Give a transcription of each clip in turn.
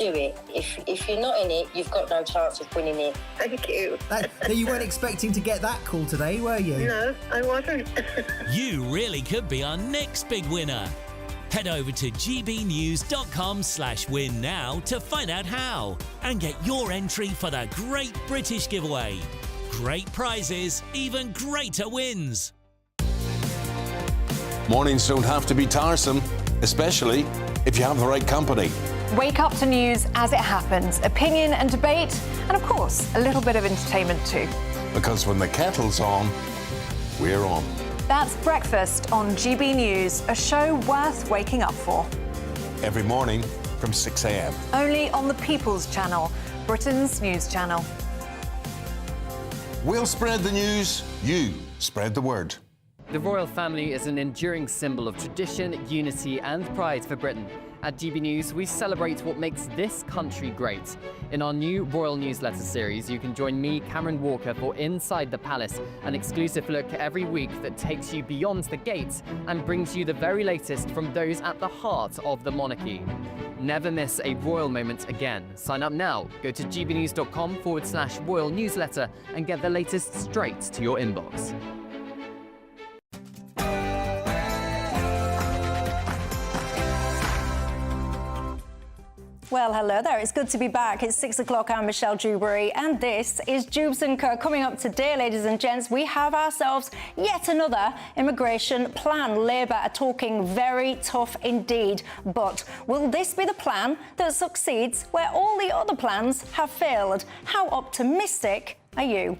do it. If you're not in it, you've got no chance of winning it. Thank you. You weren't expecting to get that call today, were you? No, I wasn't. You really could be our next big winner. Head over to gbnews.com/win now to find out how and get your entry for the Great British Giveaway. Great prizes, even greater wins. Mornings don't have to be tiresome, especially if you have the right company. Wake up to news as it happens, opinion and debate, and of course, a little bit of entertainment too. Because when the kettle's on, we're on. That's Breakfast on GB News, a show worth waking up for. Every morning from 6 a.m. Only on the People's Channel, Britain's news channel. We'll spread the news, you spread the word. The royal family is an enduring symbol of tradition, unity and pride for Britain. At GB News, we celebrate what makes this country great. In our new Royal Newsletter series, you can join me, Cameron Walker, for Inside the Palace, an exclusive look every week that takes you beyond the gates and brings you the very latest from those at the heart of the monarchy. Never miss a royal moment again. Sign up now. Go to gbnews.com/royal newsletter and get the latest straight to your inbox. Well, hello there. It's good to be back. It's 6 o'clock. I'm Michelle Dewberry, and this is Dewbs Co. Coming up today, ladies and gents, we have ourselves yet another immigration plan. Labour are talking very tough indeed. But will this be the plan that succeeds where all the other plans have failed? How optimistic are you?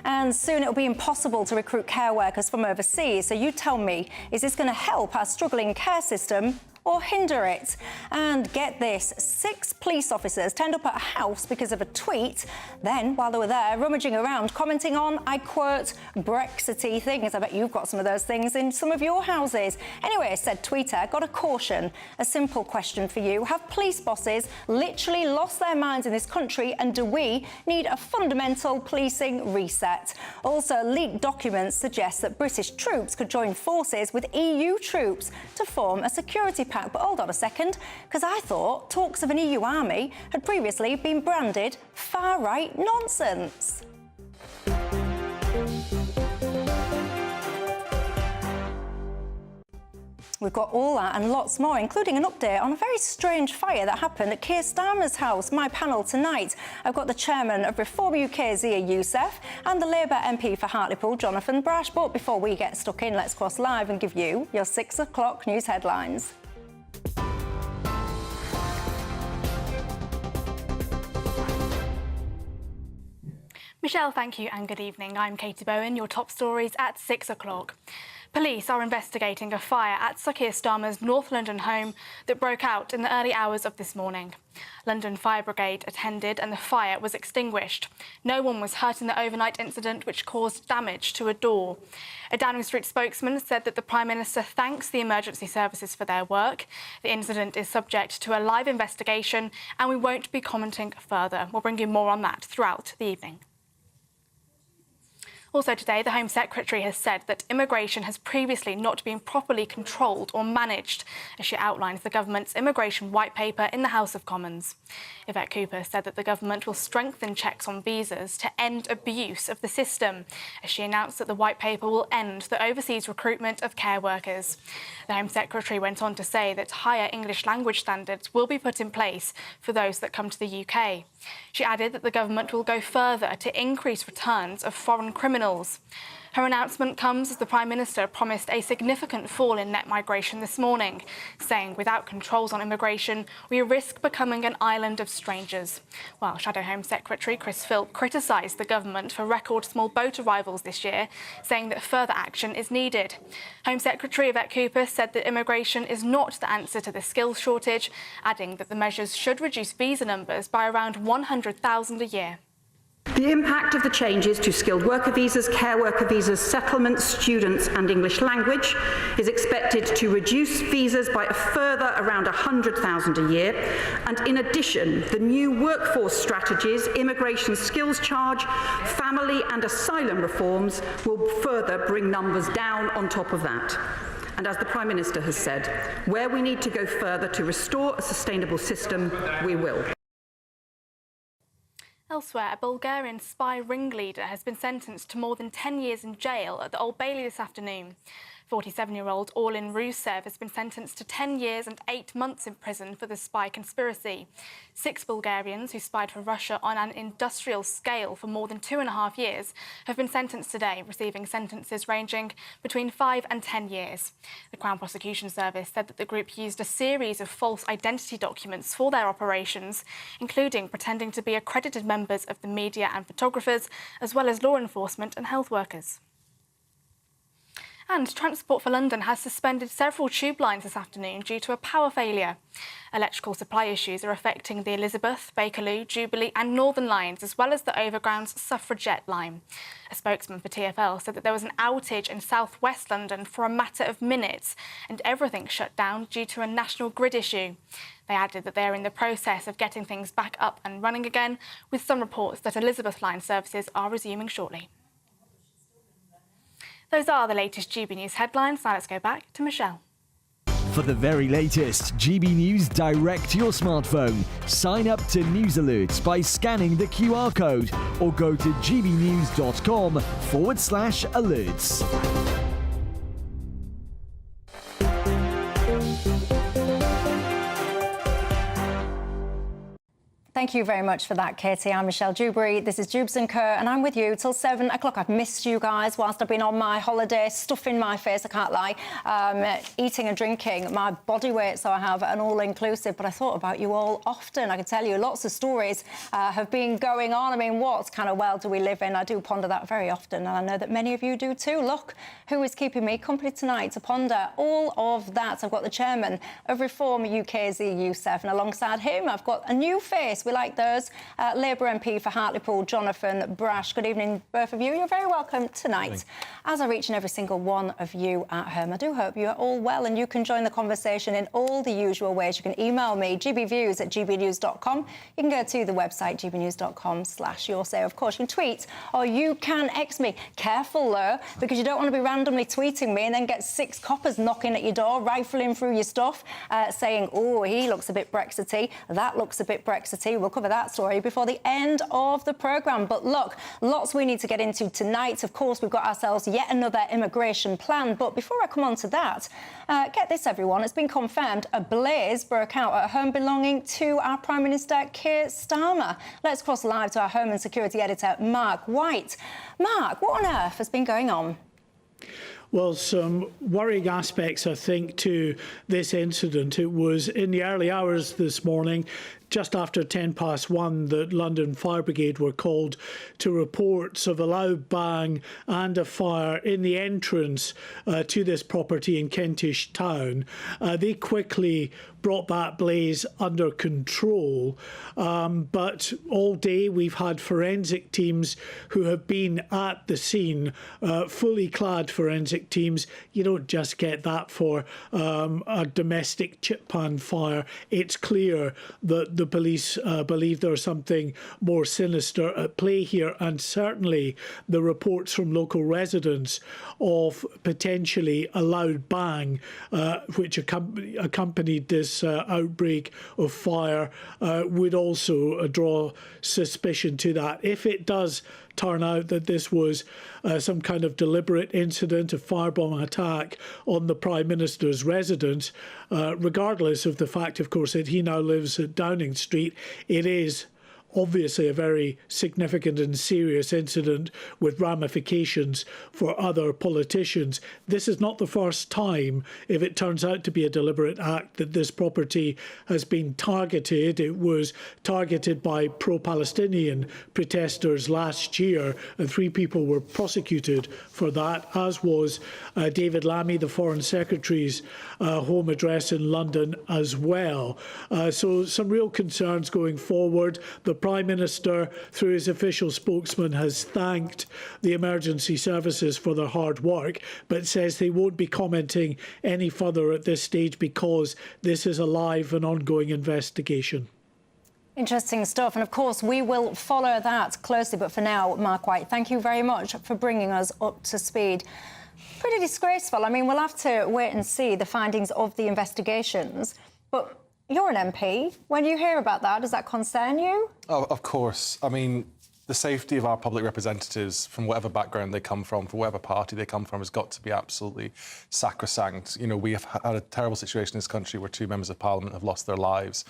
And soon it'll be impossible to recruit care workers from overseas. So you tell me, is this going to help our struggling care system or hinder it? And get this, 6 police officers turned up at a house because of a tweet. Then, while they were there, rummaging around, commenting on, I quote, Brexity things. I bet you've got some of those things in some of your houses. Anyway, said tweeter, got a caution. A simple question for you. Have police bosses literally lost their minds in this country, and do we need a fundamental policing reset? Also, leaked documents suggest that British troops could join forces with EU troops to form a security pact. But hold on a second, because I thought talks of an EU army had previously been branded far-right nonsense. We've got all that and lots more, including an update on a very strange fire that happened at Keir Starmer's house. My panel tonight, I've got the chairman of Reform UK, Zia Youssef, and the Labour MP for Hartlepool, Jonathan Brash. But before we get stuck in, let's cross live and give you your 6 o'clock news headlines. Michelle, thank you and good evening. I'm Katie Bowen. Your top stories at 6 o'clock. Police are investigating a fire at Sir Keir Starmer's North London home that broke out in the early hours of this morning. London Fire Brigade attended and the fire was extinguished. No one was hurt in the overnight incident, which caused damage to a door. A Downing Street spokesman said that the Prime Minister thanks the emergency services for their work. The incident is subject to a live investigation and we won't be commenting further. We'll bring you more on that throughout the evening. Also today, the Home Secretary has said that immigration has previously not been properly controlled or managed, as she outlines the government's immigration white paper in the House of Commons. Yvette Cooper said that the government will strengthen checks on visas to end abuse of the system, as she announced that the white paper will end the overseas recruitment of care workers. The Home Secretary went on to say that higher English language standards will be put in place for those that come to the UK. She added that the government will go further to increase returns of foreign criminals. Her announcement comes as the Prime Minister promised a significant fall in net migration this morning, saying without controls on immigration, we risk becoming an island of strangers. While Shadow Home Secretary Chris Philp criticised the government for record small boat arrivals this year, saying that further action is needed. Home Secretary Yvette Cooper said that immigration is not the answer to the skills shortage, adding that the measures should reduce visa numbers by around 100,000 a year. The impact of the changes to skilled worker visas, care worker visas, settlements, students and English language is expected to reduce visas by a further around 100,000 a year. And in addition, the new workforce strategies, immigration skills charge, family and asylum reforms will further bring numbers down on top of that. And as the Prime Minister has said, where we need to go further to restore a sustainable system, we will. Elsewhere, a Bulgarian spy ringleader has been sentenced to more than 10 years in jail at the Old Bailey this afternoon. 47-year-old Orlin Rusev has been sentenced to 10 years and 8 months in prison for the spy conspiracy. 6 Bulgarians who spied for Russia on an industrial scale for more than 2.5 years have been sentenced today, receiving sentences ranging between 5 and 10 years. The Crown Prosecution Service said that the group used a series of false identity documents for their operations, including pretending to be accredited members of the media and photographers, as well as law enforcement and health workers. And Transport for London has suspended several tube lines this afternoon due to a power failure. Electrical supply issues are affecting the Elizabeth, Bakerloo, Jubilee and Northern lines, as well as the Overground's Suffragette line. A spokesman for TfL said that there was an outage in South West London for a matter of minutes and everything shut down due to a national grid issue. They added that they are in the process of getting things back up and running again, with some reports that Elizabeth line services are resuming shortly. Those are the latest GB News headlines. Now let's go back to Michelle. For the very latest GB News direct to your smartphone, sign up to News Alerts by scanning the QR code or go to gbnews.com/alerts. Thank you very much for that, Katie. I'm Michelle Dewberry. This is Dewbs Co, and I'm with you till 7 o'clock. I've missed you guys whilst I've been on my holiday, stuffing my face, I can't lie, eating and drinking my body weight, so I have an all-inclusive. But I thought about you all often. I can tell you lots of stories have been going on. I mean, what kind of world do we live in? I do ponder that very often, and I know that many of you do too. Look who is keeping me company tonight to ponder all of that. I've got the chairman of Reform UK's EU7. Alongside him, I've got a new face. We like those. Labour MP for Hartlepool, Jonathan Brash. Good evening, both of you. You're very welcome tonight. As I reach in every single one of you at home, I do hope you are all well and you can join the conversation in all the usual ways. You can email me, gbviews@gbnews.com. You can go to the website, gbnews.com/yoursay. Of course, you can tweet or you can X me. Careful, though, because you don't want to be randomly tweeting me and then get 6 coppers knocking at your door, rifling through your stuff, saying, oh, he looks a bit Brexity, that looks a bit Brexity. We'll cover that story before the end of the programme. But look, lots we need to get into tonight. Of course, we've got ourselves yet another immigration plan. But before I come on to that, get this, everyone. It's been confirmed a blaze broke out at a home belonging to our Prime Minister, Keir Starmer. Let's cross live to our Home and Security Editor, Mark White. Mark, what on earth has been going on? Well, some worrying aspects, I think, to this incident. It was in the early hours this morning, just after 1:10 that London Fire Brigade were called to reports of a loud bang and a fire in the entrance to this property in Kentish Town. They quickly brought that blaze under control, but all day we've had forensic teams who have been at the scene, fully clad forensic teams. You don't just get that for a domestic chip pan fire. It's clear that the police believe there's something more sinister at play here, and certainly the reports from local residents of potentially a loud bang which accompanied this outbreak of fire would also draw suspicion to that. If it does turn out that this was some kind of deliberate incident, a firebomb attack on the Prime Minister's residence, regardless of the fact, of course, that he now lives at Downing Street, it is obviously a very significant and serious incident with ramifications for other politicians. This is not the first time, if it turns out to be a deliberate act, that this property has been targeted. It was targeted by pro-Palestinian protesters last year, and 3 people were prosecuted for that, as was David Lammy, the Foreign Secretary's home address in London as well. So some real concerns going forward. The Prime Minister, through his official spokesman, has thanked the emergency services for their hard work, but says they won't be commenting any further at this stage because this is a live and ongoing investigation. Interesting stuff. And of course, we will follow that closely. But for now, Mark White, thank you very much for bringing us up to speed. Pretty disgraceful. I mean, we'll have to wait and see the findings of the investigations. But you're an MP. When you hear about that, does that concern you? Oh, of course. I mean, the safety of our public representatives, from whatever background they come from whatever party they come from, has got to be absolutely sacrosanct. You know, we have had a terrible situation in this country where 2 members of Parliament have lost their lives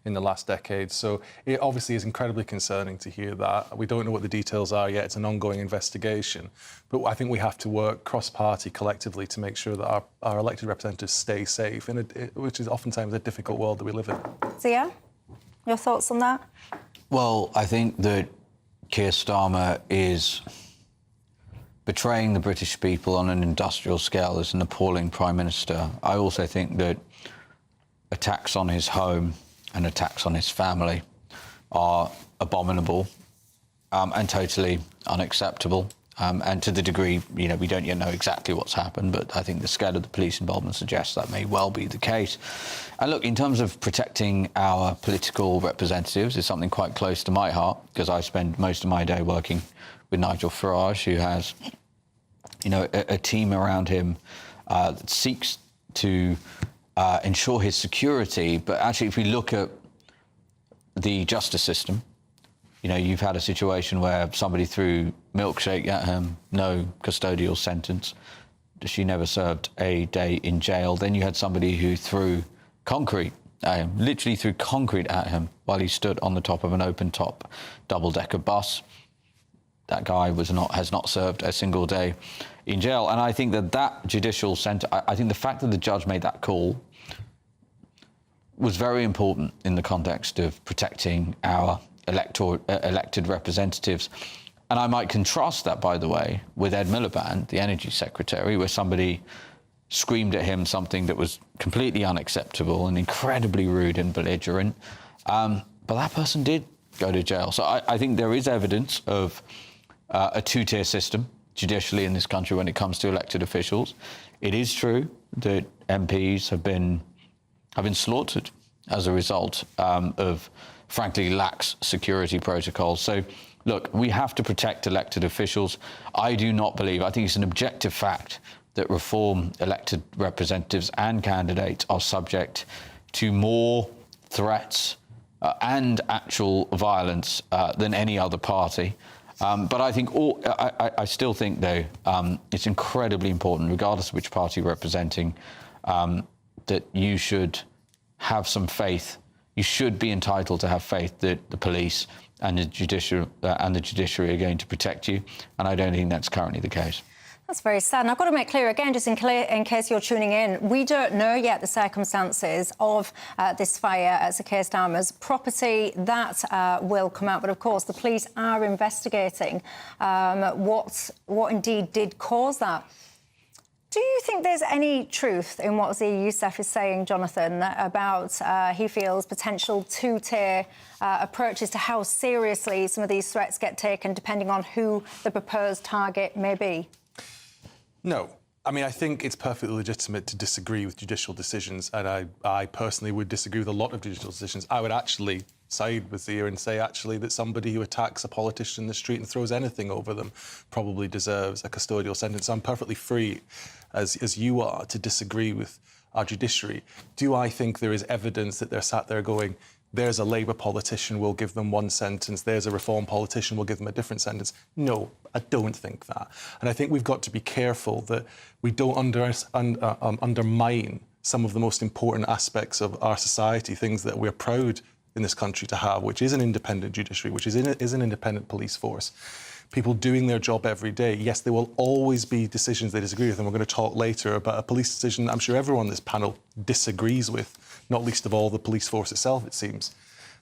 in the last decade. So it obviously is incredibly concerning to hear that. We don't know what the details are yet. It's an ongoing investigation. But I think we have to work cross-party collectively to make sure that our elected representatives stay safe, which is oftentimes a difficult world that we live in. Zia, your thoughts on that? Well, I think that Keir Starmer is betraying the British people on an industrial scale as an appalling Prime Minister. I also think that attacks on his home and attacks on his family are abominable and totally unacceptable. And to the degree, you know, we don't yet know exactly what's happened, but I think the scale of the police involvement suggests that may well be the case. And look, in terms of protecting our political representatives, it's something quite close to my heart, because I spend most of my day working with Nigel Farage, who has, you know, a team around him that seeks to ensure his security. But actually, if we look at the justice system, you know, you've had a situation where somebody threw milkshake at him, no custodial sentence. She never served a day in jail. Then you had somebody who threw concrete at him, literally threw concrete at him while he stood on the top of an open-top double-decker bus. That guy has not served a single day in jail. And I think that judicial sentence, I think the fact that the judge made that call was very important in the context of protecting our elected representatives. And I might contrast that, by the way, with Ed Miliband, the Energy Secretary, where somebody screamed at him something that was completely unacceptable and incredibly rude and belligerent. But that person did go to jail. So I think there is evidence of a two-tier system judicially in this country when it comes to elected officials. It is true that MPs have been slaughtered as a result of, frankly, lax security protocols. So, look, we have to protect elected officials. I do not believe, I think it's an objective fact that reform elected representatives and candidates are subject to more threats and actual violence than any other party. But I think I still think, though, it's incredibly important, regardless of which party you're representing, that you should have some faith. You should be entitled to have faith that the police and the judiciary are going to protect you, and I don't think that's currently the case. That's very sad. And I've got to make clear again, just in case you're tuning in, we don't know yet the circumstances of this fire at Sir Keir Starmer's property. That will come out. But, of course, the police are investigating what indeed did cause that. Do you think there's any truth in what Zia Youssef is saying, Jonathan, about he feels potential two-tier approaches to how seriously some of these threats get taken, depending on who the proposed target may be? No. I mean, I think it's perfectly legitimate to disagree with judicial decisions, and I personally would disagree with a lot of judicial decisions. I would actually side with Zia and say, actually, that somebody who attacks a politician in the street and throws anything over them probably deserves a custodial sentence. I'm perfectly free, as you are, to disagree with our judiciary. Do I think there is evidence that they're sat there going, there's a Labour politician, we'll give them one sentence, there's a Reform politician, we'll give them a different sentence? No, I don't think that. And I think we've got to be careful that we don't undermine some of the most important aspects of our society, things that we're proud in this country to have, which is an independent judiciary, which is an independent police force. People doing their job every day. Yes, there will always be decisions they disagree with, and we're going to talk later about a police decision I'm sure everyone on this panel disagrees with, not least of all the police force itself, it seems.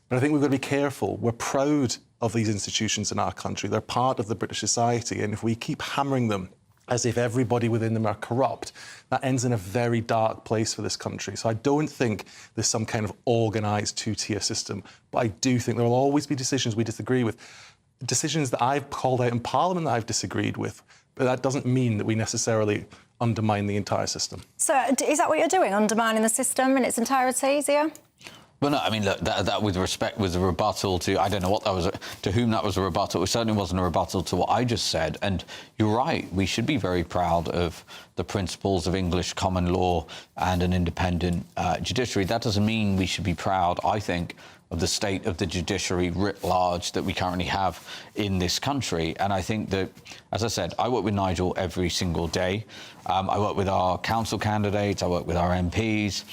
But I think we've got to be careful. We're proud of these institutions in our country. They're part of the British society, and if we keep hammering them as if everybody within them are corrupt, that ends in a very dark place for this country. So I don't think there's some kind of organised two-tier system, but I do think there will always be decisions we disagree with, decisions that I've called out in Parliament that I've disagreed with, but that doesn't mean that we necessarily undermine the entire system. So is that what you're doing, undermining the system in its entirety, Zia? Well, no, I mean, look, that with respect was a rebuttal to, I don't know what that was, to whom that was a rebuttal. It certainly wasn't a rebuttal to what I just said. And you're right, we should be very proud of the principles of English common law and an independent judiciary. That doesn't mean we should be proud, I think, of the state of the judiciary writ large that we currently have in this country. And I think that, as I said, I work with Nigel every single day. I work with our council candidates, I work with our MPs.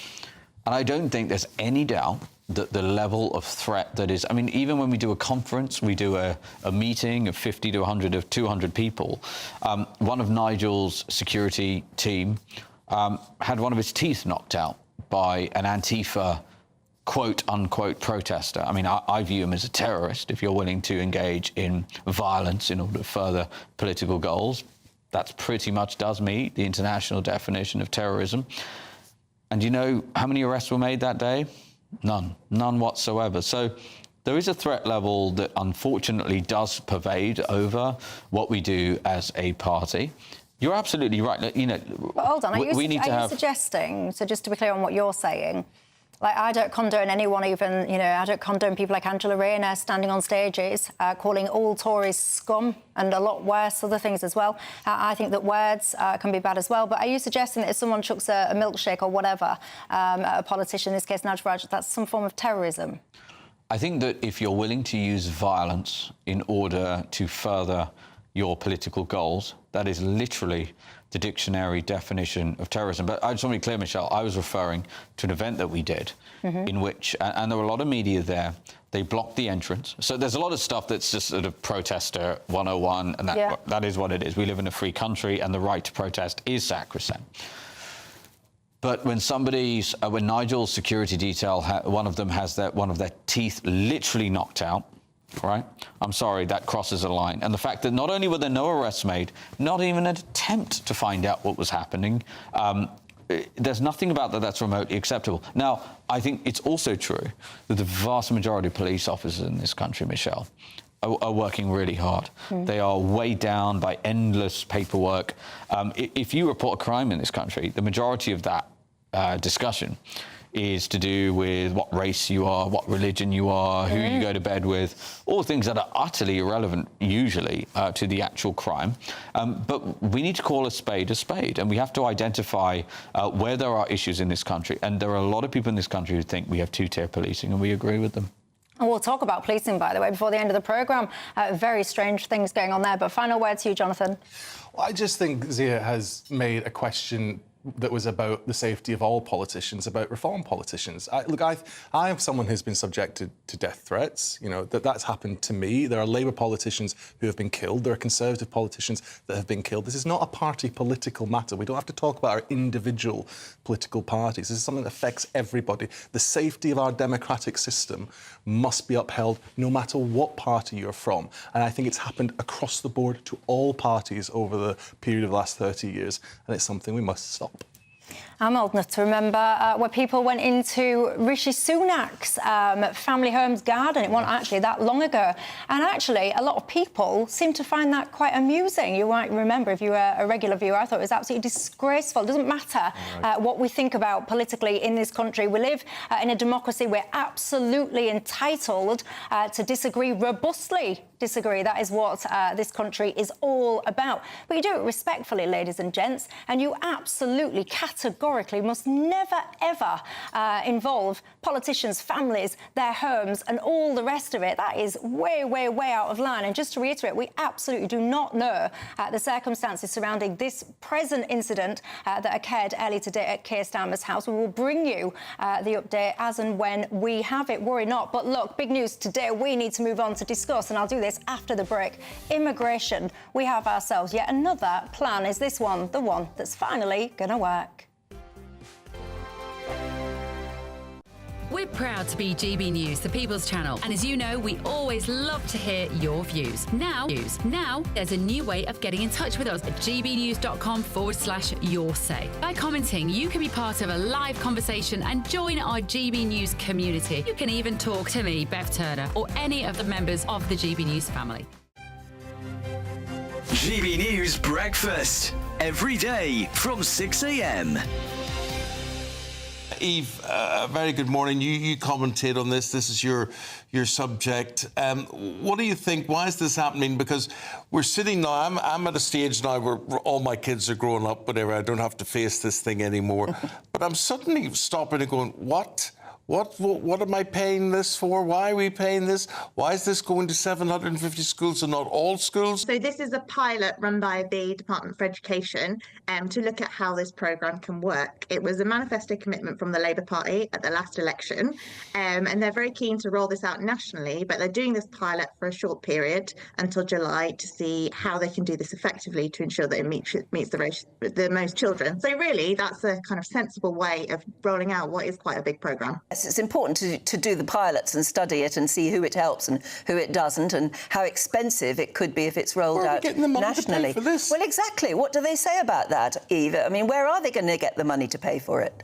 And I don't think there's any doubt that the level of threat that is, I mean, even when we do a conference, we do a meeting of 50 to 100 of 200 people. One of Nigel's security team had one of his teeth knocked out by an Antifa quote-unquote protester. I mean, I view him as a terrorist if you're willing to engage in violence in order to further political goals. That pretty much does meet the international definition of terrorism. And you know how many arrests were made that day? None whatsoever. So there is a threat level that unfortunately does pervade over what we do as a party. You're absolutely right. You know, but hold on, are you suggesting, so just to be clear on what you're saying, like, I don't condone anyone even, you know, I don't condone people like Angela Rayner standing on stages, calling all Tories scum and a lot worse other things as well. I think that words can be bad as well. But are you suggesting that if someone chucks a milkshake or whatever at a politician, in this case Nigel Farage, that's some form of terrorism? I think that if you're willing to use violence in order to further your political goals, that is literally the dictionary definition of terrorism. But I just want to be clear, Michelle, I was referring to an event that we did in which, and there were a lot of media there, they blocked the entrance. So there's a lot of stuff that's just sort of protester 101, and that is what it is. We live in a free country, and the right to protest is sacrosanct. But when when Nigel's security detail, one of them has one of their teeth literally knocked out, right? I'm sorry, that crosses a line. And the fact that not only were there no arrests made, not even an attempt to find out what was happening, there's nothing about that's remotely acceptable. Now, I think it's also true that the vast majority of police officers in this country, Michelle, are working really hard. They are weighed down by endless paperwork. If you report a crime in this country, the majority of that discussion is to do with what race you are, what religion you are, who you go to bed with, all things that are utterly irrelevant, usually, to the actual crime. But we need to call a spade, and we have to identify where there are issues in this country. And there are a lot of people in this country who think we have two-tier policing, and we agree with them. And we'll talk about policing, by the way, before the end of the programme. Very strange things going on there. But final word to you, Jonathan. Well, I just think Zia has made a question that was about the safety of all politicians, about reform politicians. I am someone who's been subjected to death threats. You know, that's happened to me. There are Labour politicians who have been killed. There are Conservative politicians that have been killed. This is not a party political matter. We don't have to talk about our individual political parties. This is something that affects everybody. The safety of our democratic system must be upheld no matter what party you're from. And I think it's happened across the board to all parties over the period of the last 30 years. And it's something we must stop. I'm old enough to remember where people went into Rishi Sunak's family home's garden. It wasn't actually that long ago. And actually, a lot of people seem to find that quite amusing. You might remember, if you were a regular viewer, I thought it was absolutely disgraceful. It doesn't matter what we think about politically in this country. We live in a democracy. We're absolutely entitled to disagree, robustly disagree. That is what this country is all about. But you do it respectfully, ladies and gents, and you absolutely categorically must never, ever involve politicians, families, their homes and all the rest of it. That is way, way, way out of line. And just to reiterate, we absolutely do not know the circumstances surrounding this present incident that occurred early today at Keir Starmer's house. We will bring you the update as and when we have it. Worry not. But look, big news today. We need to move on to discuss, and I'll do this after the break, immigration. We have ourselves yet another plan. Is this one the one that's finally going to work? We're proud to be GB News, the People's Channel. And as you know, we always love to hear your views. Now, there's a new way of getting in touch with us at gbnews.com/your-say. By commenting, you can be part of a live conversation and join our GB News community. You can even talk to me, Bev Turner, or any of the members of the GB News family. GB News Breakfast. Every day from 6 a.m. Eve, very good morning. You commentate on this. This is your subject. What do you think? Why is this happening? Because we're sitting now, I'm at a stage now where all my kids are growing up, whatever. I don't have to face this thing anymore. But I'm suddenly stopping and going, what? What am I paying this for? Why are we paying this? Why is this going to 750 schools and not all schools? So this is a pilot run by the Department for Education to look at how this programme can work. It was a manifesto commitment from the Labour Party at the last election, and they're very keen to roll this out nationally, but they're doing this pilot for a short period until July to see how they can do this effectively to ensure that it meets the most children. So really, that's a kind of sensible way of rolling out what is quite a big programme. It's important to do the pilots and study it and see who it helps and who it doesn't and how expensive it could be if it's rolled out nationally. For this? Well, exactly. What do they say about that, Eve? I mean, where are they going to get the money to pay for it?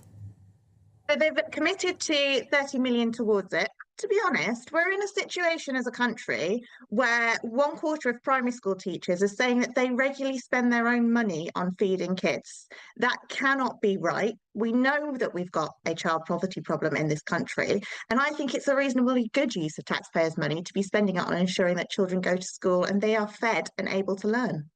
So they've committed to 30 million towards it. To be honest, we're in a situation as a country where 1/4 of primary school teachers are saying that they regularly spend their own money on feeding kids. That cannot be right. We know that we've got a child poverty problem in this country, and I think it's a reasonably good use of taxpayers' money to be spending it on ensuring that children go to school and they are fed and able to learn.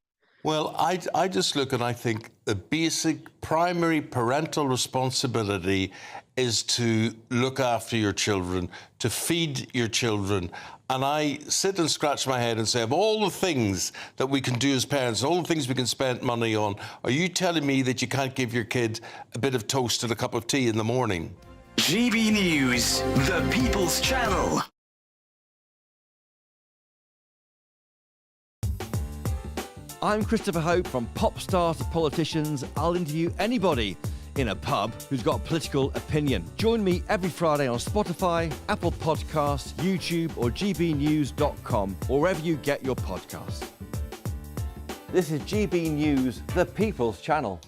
Well, I just look and I think the basic primary parental responsibility is to look after your children, to feed your children. And I sit and scratch my head and say, of all the things that we can do as parents, all the things we can spend money on, are you telling me that you can't give your kid a bit of toast and a cup of tea in the morning? GB News, the People's Channel. I'm Christopher Hope. From pop stars to politicians, I'll interview anybody in a pub who's got a political opinion. Join me every Friday on Spotify, Apple Podcasts, YouTube or gbnews.com, or wherever you get your podcasts. This is GB News, the People's Channel.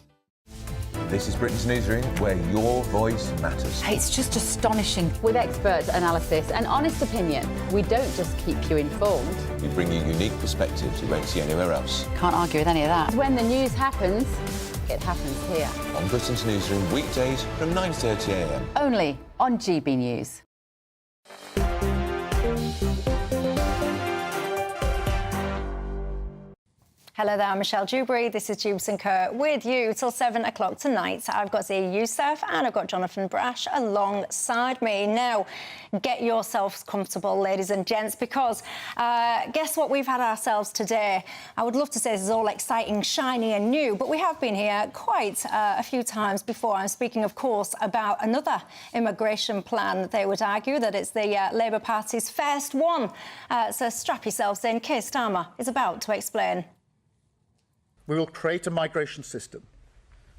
This is Britain's Newsroom, where your voice matters. It's just astonishing. With expert analysis and honest opinion, we don't just keep you informed. We bring you unique perspectives you won't see anywhere else. Can't argue with any of that. When the news happens, it happens here. On Britain's Newsroom, weekdays from 9:30 a.m. Only on GB News. Hello there, I'm Michelle Dewberry. This is Dewbs Co with you till 7 o'clock tonight. I've got Zia Youssef and I've got Jonathan Brash alongside me. Now, get yourselves comfortable, ladies and gents, because guess what we've had ourselves today? I would love to say this is all exciting, shiny and new, but we have been here quite a few times before. I'm speaking, of course, about another immigration plan. They would argue that it's the Labour Party's first one. So strap yourselves in. Keir Starmer is about to explain. We will create a migration system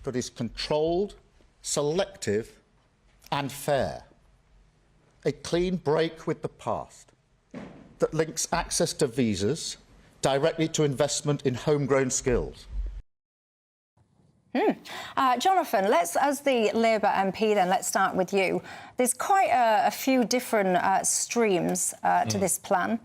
that is controlled, selective and fair. A clean break with the past that links access to visas directly to investment in homegrown skills. Jonathan, as the Labour MP then, let's start with you. There's quite a few different streams to this plan.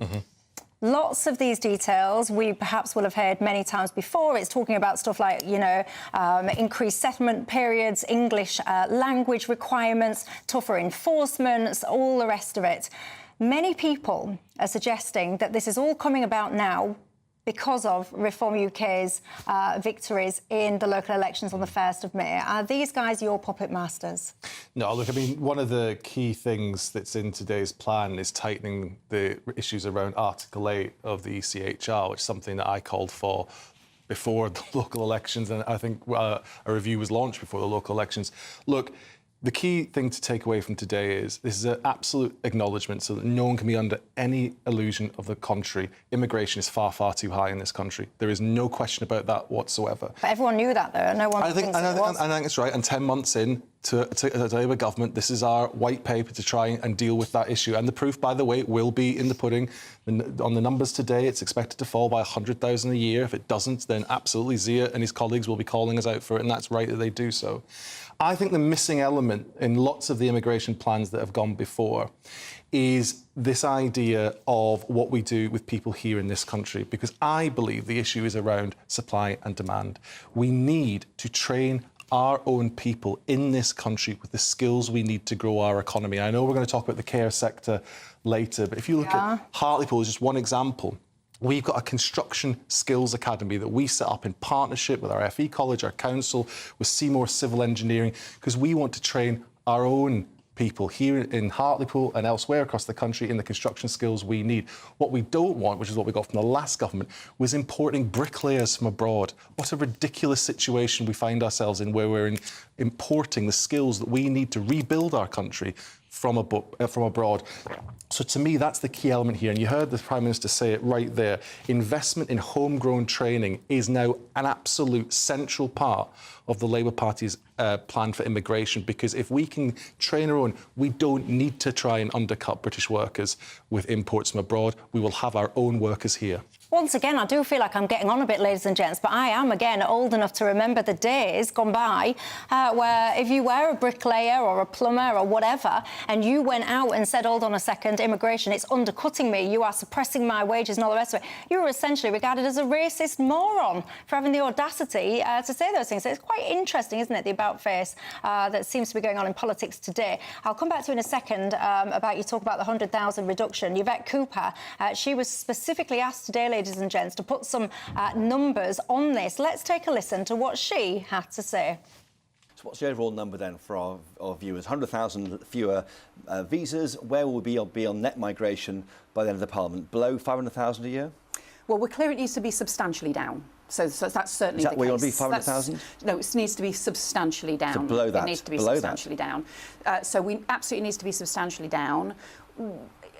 Lots of these details we perhaps will have heard many times before. It's talking about stuff like, increased settlement periods, English language requirements, tougher enforcements, all the rest of it. Many people are suggesting that this is all coming about now because of Reform UK's victories in the local elections on the 1st of May. Are these guys your puppet masters? No, look, I mean, one of the key things that's in today's plan is tightening the issues around Article 8 of the ECHR, which is something that I called for before the local elections, and I think a review was launched before the local elections. Look, the key thing to take away from today is this is an absolute acknowledgement so that no one can be under any illusion of the contrary. Immigration is far, far too high in this country. There is no question about that whatsoever. But everyone knew that, though. No one thinks it was. I think it's right. And 10 months in to the Labour government, this is our white paper to try and deal with that issue. And the proof, by the way, will be in the pudding. On the numbers today, it's expected to fall by 100,000 a year. If it doesn't, then absolutely Zia and his colleagues will be calling us out for it, and that's right that they do so. I think the missing element in lots of the immigration plans that have gone before is this idea of what we do with people here in this country, because I believe the issue is around supply and demand. We need to train our own people in this country with the skills we need to grow our economy. I know we're going to talk about the care sector later, but if you look at Hartlepool as just one example, we've got a construction skills academy that we set up in partnership with our FE College, our council, with Seymour Civil Engineering, because we want to train our own people here in Hartlepool and elsewhere across the country in the construction skills we need. What we don't want, which is what we got from the last government, was importing bricklayers from abroad. What a ridiculous situation we find ourselves in, where we're importing the skills that we need to rebuild our country from abroad. So to me, that's the key element here. And you heard the Prime Minister say it right there. Investment in homegrown training is now an absolute central part of the Labour Party's plan for immigration, because if we can train our own, we don't need to try and undercut British workers with imports from abroad. We will have our own workers here. Once again, I do feel like I'm getting on a bit, ladies and gents, but I am, again, old enough to remember the days gone by where if you were a bricklayer or a plumber or whatever, and you went out and said, hold on a second, immigration, it's undercutting me, you are suppressing my wages and all the rest of it, you were essentially regarded as a racist moron for having the audacity to say those things. So it's quite interesting, isn't it, the about-face that seems to be going on in politics today. I'll come back to in a second about you talk about the 100,000 reduction. Yvette Cooper, she was specifically asked today, ladies and gents, to put some numbers on this. Let's take a listen to what she had to say. So what's the overall number then for our viewers? 100,000 fewer visas. Where will we be on net migration by the end of the Parliament? Below 500,000 a year? Well, we're clear it needs to be substantially down. So that's certainly the case. Is that where you want to be, 500,000? No, it needs to be substantially down. So below that? It needs to be below substantially down. So we absolutely needs to be substantially down.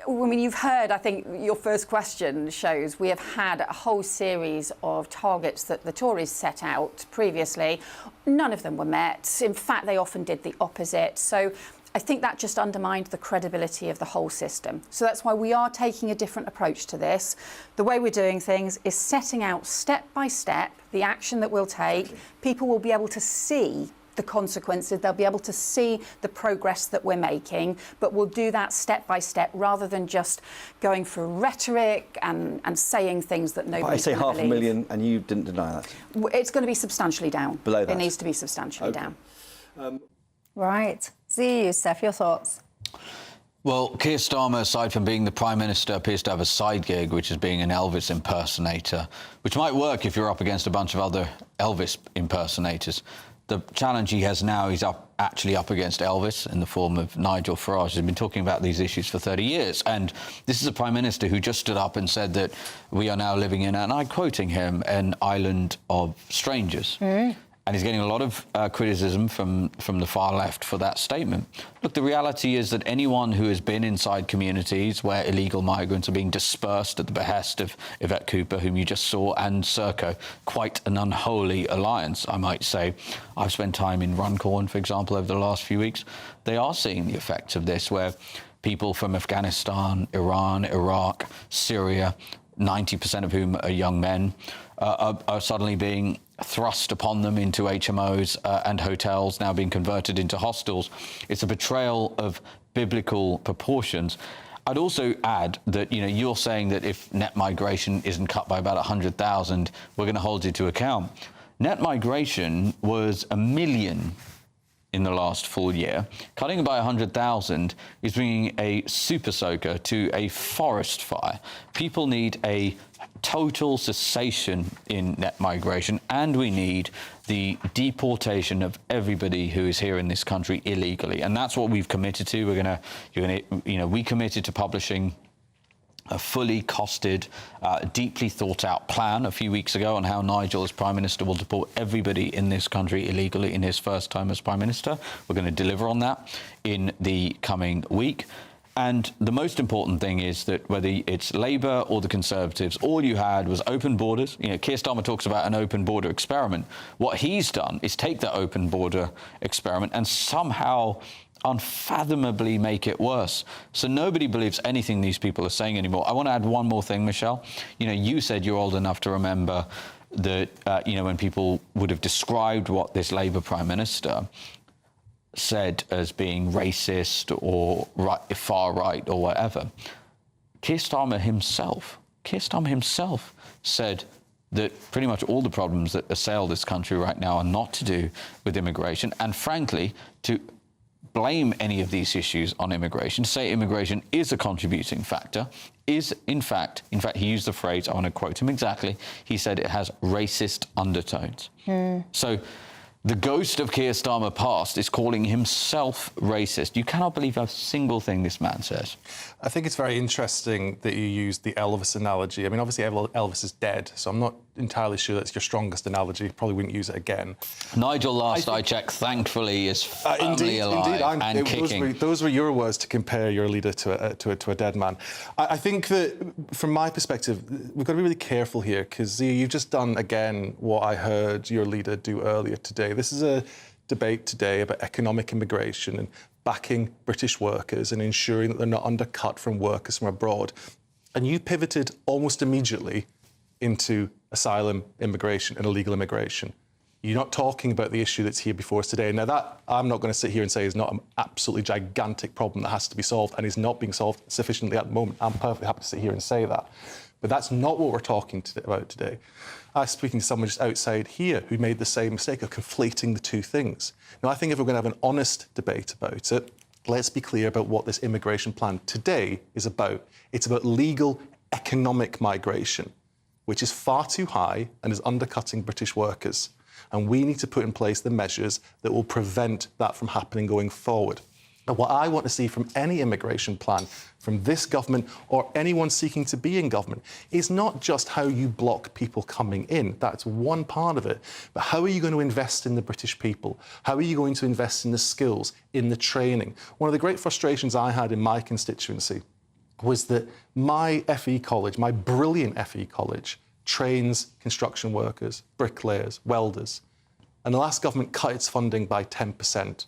I mean, you've heard, I think, your first question shows we have had a whole series of targets that the Tories set out previously. None of them were met. In fact, they often did the opposite. So I think that just undermined the credibility of the whole system. So that's why we are taking a different approach to this. The way we're doing things is setting out step by step the action that we'll take. People will be able to see the consequences, they'll be able to see the progress that we're making, but we'll do that step by step rather than just going for rhetoric and saying things that nobody I say can believe. 500,000 and you didn't deny that. It's going to be substantially down. Below that? It needs to be substantially down. Right. See you, Steph, your thoughts? Well, Keir Starmer, aside from being the Prime Minister, appears to have a side gig, which is being an Elvis impersonator, which might work if you're up against a bunch of other Elvis impersonators. The challenge he has now, he's actually up against Elvis in the form of Nigel Farage. He's been talking about these issues for 30 years. And this is a Prime Minister who just stood up and said that we are now living in, and I'm quoting him, an island of strangers. And he's getting a lot of criticism from the far left for that statement. Look, the reality is that anyone who has been inside communities where illegal migrants are being dispersed at the behest of Yvette Cooper, whom you just saw, and Serco, quite an unholy alliance, I might say. I've spent time in Runcorn, for example, over the last few weeks. They are seeing the effects of this, where people from Afghanistan, Iran, Iraq, Syria, 90% of whom are young men, are suddenly being thrust upon them into HMOs and hotels, now being converted into hostels. It's a betrayal of biblical proportions. I'd also add that, you know, you're saying that if net migration isn't cut by about 100,000, we're going to hold you to account. Net migration was 1 million in the last full year. Cutting by 100,000 is bringing a super soaker to a forest fire. People need a total cessation in net migration, and we need the deportation of everybody who is here in this country illegally. And that's what we've committed to. We committed to publishing a fully costed, deeply thought out plan a few weeks ago on how Nigel, as Prime Minister, will deport everybody in this country illegally in his first time as Prime Minister. We're going to deliver on that in the coming week. And the most important thing is that whether it's Labour or the Conservatives, all you had was open borders. You know, Keir Starmer talks about an open border experiment. What he's done is take that open border experiment and somehow unfathomably make it worse. So nobody believes anything these people are saying anymore. I want to add one more thing, Michelle. You know, you said you're old enough to remember that, when people would have described what this Labour Prime Minister said as being racist or far right or whatever. Keir Starmer himself said that pretty much all the problems that assail this country right now are not to do with immigration, and frankly, to blame any of these issues on immigration, to say immigration is a contributing factor, is in fact, he used the phrase, I want to quote him exactly, he said it has racist undertones. So the ghost of Keir Starmer past is calling himself racist. You cannot believe a single thing this man says. I think it's very interesting that you used the Elvis analogy. I mean, obviously Elvis is dead, so I'm not entirely sure that's your strongest analogy. Probably wouldn't use it again. Nigel, last I checked, thankfully is firmly alive and kicking. Those were your words to compare your leader to a dead man. I think that, from my perspective, we've got to be really careful here, because you've just done, again, what I heard your leader do earlier today. This is a debate today about economic immigration and backing British workers and ensuring that they're not undercut from workers from abroad. And you pivoted almost immediately into asylum immigration and illegal immigration. You're not talking about the issue that's here before us today. Now, that I'm not going to sit here and say is not an absolutely gigantic problem that has to be solved and is not being solved sufficiently at the moment. I'm perfectly happy to sit here and say that. But that's not what we're talking about today. I was speaking to someone just outside here who made the same mistake of conflating the two things. Now, I think if we're going to have an honest debate about it, let's be clear about what this immigration plan today is about. It's about legal economic migration, which is far too high and is undercutting British workers. And we need to put in place the measures that will prevent that from happening going forward. And what I want to see from any immigration plan, from this government or anyone seeking to be in government, is not just how you block people coming in. That's one part of it. But how are you going to invest in the British people? How are you going to invest in the skills, in the training? One of the great frustrations I had in my constituency was that my FE college, my brilliant FE college, trains construction workers, bricklayers, welders. And the last government cut its funding by 10%.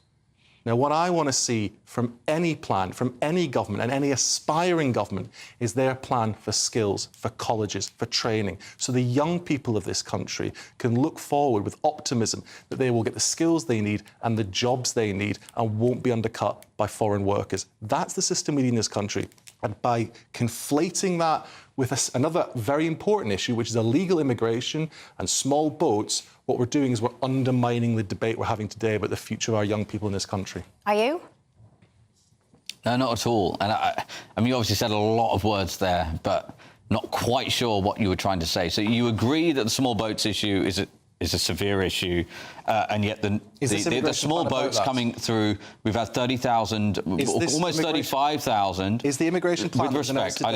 Now, what I want to see from any plan, from any government and any aspiring government, is their plan for skills, for colleges, for training, so the young people of this country can look forward with optimism that they will get the skills they need and the jobs they need and won't be undercut by foreign workers. That's the system we need in this country. And by conflating that with another very important issue, which is illegal immigration and small boats, what we're doing is we're undermining the debate we're having today about the future of our young people in this country. Are you? No, not at all. And I mean, you obviously said a lot of words there, but not quite sure what you were trying to say. So you agree that the small boats issue is a severe issue, and yet the small boats coming through, we've had 30,000, almost 35,000. Is the immigration plan... With respect, I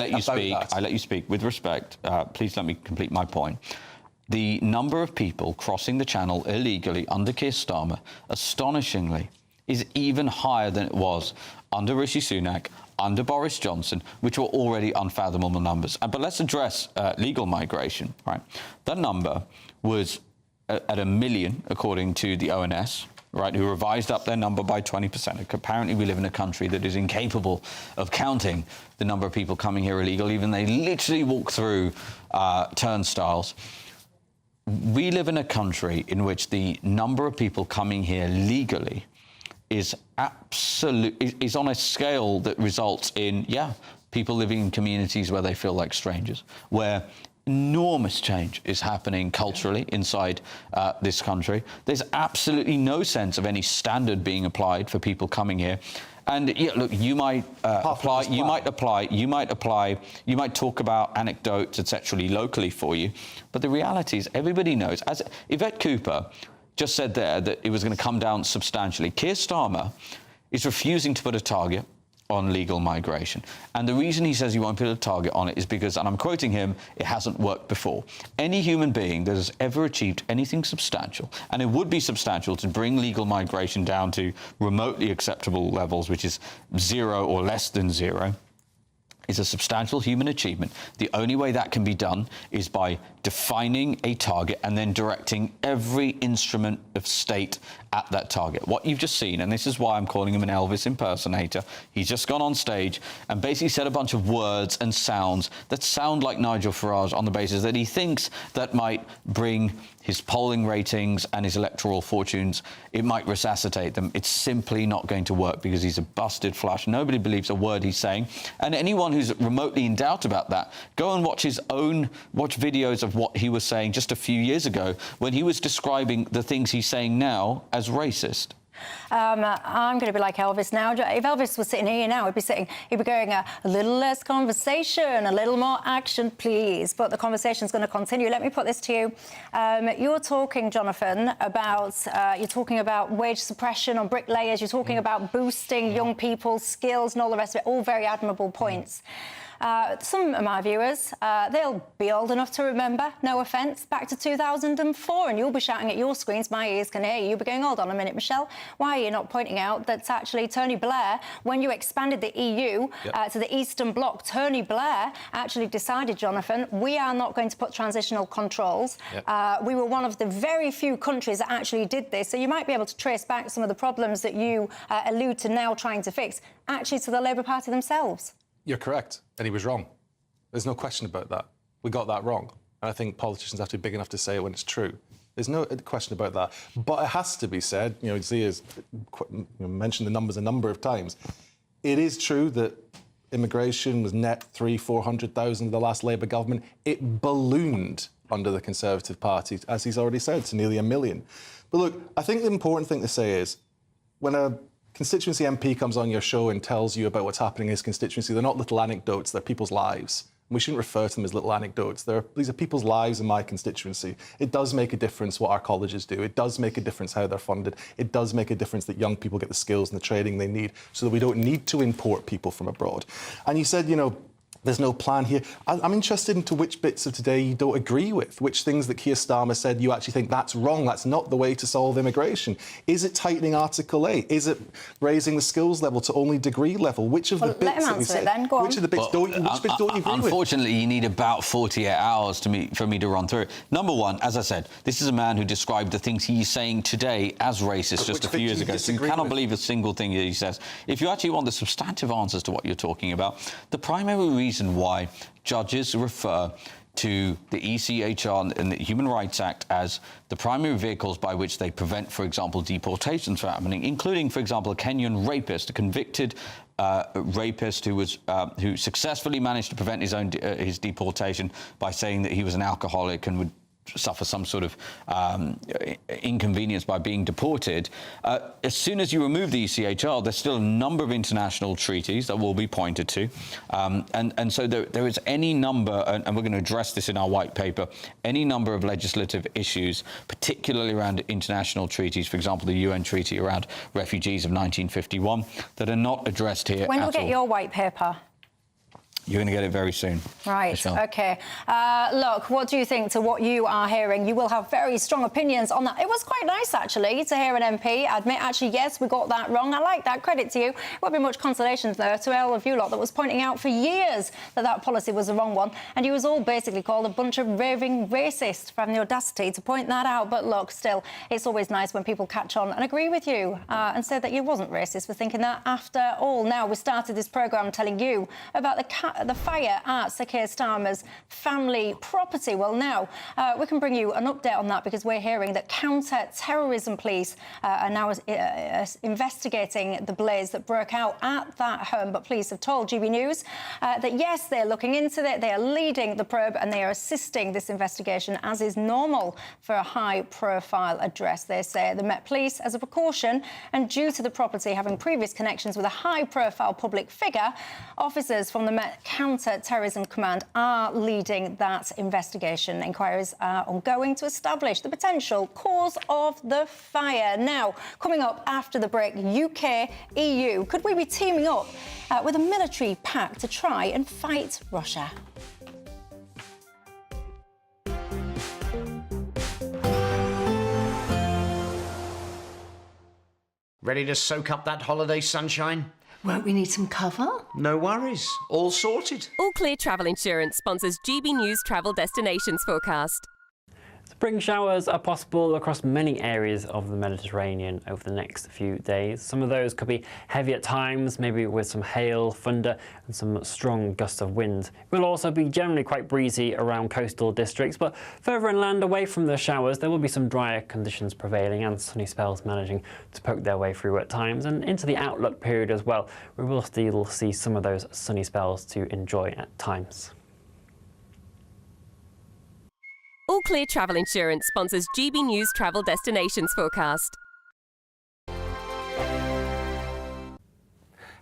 let you speak. With respect, please let me complete my point. The number of people crossing the channel illegally under Keir Starmer, astonishingly, is even higher than it was under Rishi Sunak, under Boris Johnson, which were already unfathomable numbers. But let's address legal migration, right? That number was at 1 million, according to the ONS, right, who revised up their number by 20%. Apparently, we live in a country that is incapable of counting the number of people coming here illegal. Even they literally walk through turnstiles. We live in a country in which the number of people coming here legally is on a scale that results in, people living in communities where they feel like strangers, where enormous change is happening culturally inside this country. There's absolutely no sense of any standard being applied for people coming here. And look, you might talk about anecdotes, etc., locally for you, but the reality is everybody knows. As Yvette Cooper just said there, that it was going to come down substantially. Keir Starmer is refusing to put a target on legal migration. And the reason he says he won't put a target on it is because, and I'm quoting him, it hasn't worked before. Any human being that has ever achieved anything substantial, and it would be substantial to bring legal migration down to remotely acceptable levels, which is 0 or less than 0, is a substantial human achievement. The only way that can be done is by defining a target and then directing every instrument of state at that target. What you've just seen, and this is why I'm calling him an Elvis impersonator, he's just gone on stage and basically said a bunch of words and sounds that sound like Nigel Farage on the basis that he thinks that might bring his polling ratings and his electoral fortunes. It might resuscitate them. It's simply not going to work because he's a busted flush. Nobody believes a word he's saying. And anyone who's remotely in doubt about that, go and watch videos of what he was saying just a few years ago when he was describing the things he's saying now as racist. I'm going to be like Elvis now. If Elvis was sitting here now, he'd be going, a little less conversation, a little more action, please. But the conversation's going to continue. Let me put this to you. You're talking, Jonathan, about wage suppression on bricklayers. You're talking about boosting young people's skills and all the rest of it. All very admirable points. Some of my viewers, they'll be old enough to remember, no offence, back to 2004, and you'll be shouting at your screens, my ears can hear you. You'll be going, hold on a minute, Michelle, why are you not pointing out that actually Tony Blair, when you expanded the EU to the Eastern Bloc, Tony Blair actually decided, Jonathan, we are not going to put transitional controls. We were one of the very few countries that actually did this, so you might be able to trace back some of the problems that you allude to now trying to fix, actually to the Labour Party themselves. You're correct, and he was wrong. There's no question about that. We got that wrong. And I think politicians have to be big enough to say it when it's true. There's no question about that. But it has to be said, Zia's mentioned the numbers a number of times. It is true that immigration was net 300,000-400,000 of the last Labour government. It ballooned under the Conservative Party, as he's already said, to nearly 1 million. But look, I think the important thing to say is, when a constituency MP comes on your show and tells you about what's happening in his constituency, they're not little anecdotes, they're people's lives. We shouldn't refer to them as little anecdotes. These are people's lives in my constituency. It does make a difference what our colleges do. It does make a difference how they're funded. It does make a difference that young people get the skills and the training they need so that we don't need to import people from abroad. And you said, there's no plan here. I'm interested into which bits of today you don't agree with, which things that Keir Starmer said you actually think that's wrong, that's not the way to solve immigration. Is it tightening Article 8? Is it raising the skills level to only degree level? Which of the bits let him that answer it then. Go on. Which of the bits don't you agree with? Unfortunately, you need about 48 hours for me to run through it. Number one, as I said, this is a man who described the things he's saying today as racist just a few years ago. So you cannot believe a single thing that he says. If you actually want the substantive answers to what you're talking about, the primary reason why judges refer to the ECHR and the Human Rights Act as the primary vehicles by which they prevent, for example, deportations from happening, including, for example, a Kenyan rapist, a convicted rapist who successfully managed to prevent his deportation by saying that he was an alcoholic and would suffer some sort of inconvenience by being deported. As soon as you remove the ECHR, there's still a number of international treaties that will be pointed to. And so there is any number, and we're going to address this in our white paper, any number of legislative issues, particularly around international treaties, for example, the UN Treaty around refugees of 1951, that are not addressed here When do at we get all. your white paper? You're going to get it very soon. Right, Michelle. OK. Look, what do you think to what you are hearing? You will have very strong opinions on that. It was quite nice, actually, to hear an MP admit, actually, yes, we got that wrong. I like that. Credit to you. It won't be much consolation there to all of you lot that was pointing out for years that policy was the wrong one. And you was all basically called a bunch of raving racists for having the audacity to point that out. But look, still, it's always nice when people catch on and agree with you and say that you wasn't racist for thinking that after all. Now, we started this programme telling you about the fire at Sir Keir Starmer's family property. Well, now we can bring you an update on that because we're hearing that counter-terrorism police are now investigating the blaze that broke out at that home. But police have told GB News that, yes, they're looking into it, they are leading the probe and they are assisting this investigation, as is normal for a high-profile address. They say the Met Police, as a precaution and due to the property having previous connections with a high-profile public figure, officers from the Met Counter-Terrorism Command are leading that investigation. Inquiries are ongoing to establish the potential cause of the fire. Now, coming up after the break, UK, EU. Could we be teaming up with a military pact to try and fight Russia? Ready to soak up that holiday sunshine? Won't we need some cover? No worries. All sorted. All Clear Travel Insurance sponsors GB News Travel Destinations Forecast. Spring showers are possible across many areas of the Mediterranean over the next few days. Some of those could be heavy at times, maybe with some hail, thunder and some strong gusts of wind. It will also be generally quite breezy around coastal districts, but further inland away from the showers there will be some drier conditions prevailing and sunny spells managing to poke their way through at times. And into the outlook period as well, we will still see some of those sunny spells to enjoy at times. All Clear Travel Insurance sponsors GB News Travel Destinations Forecast.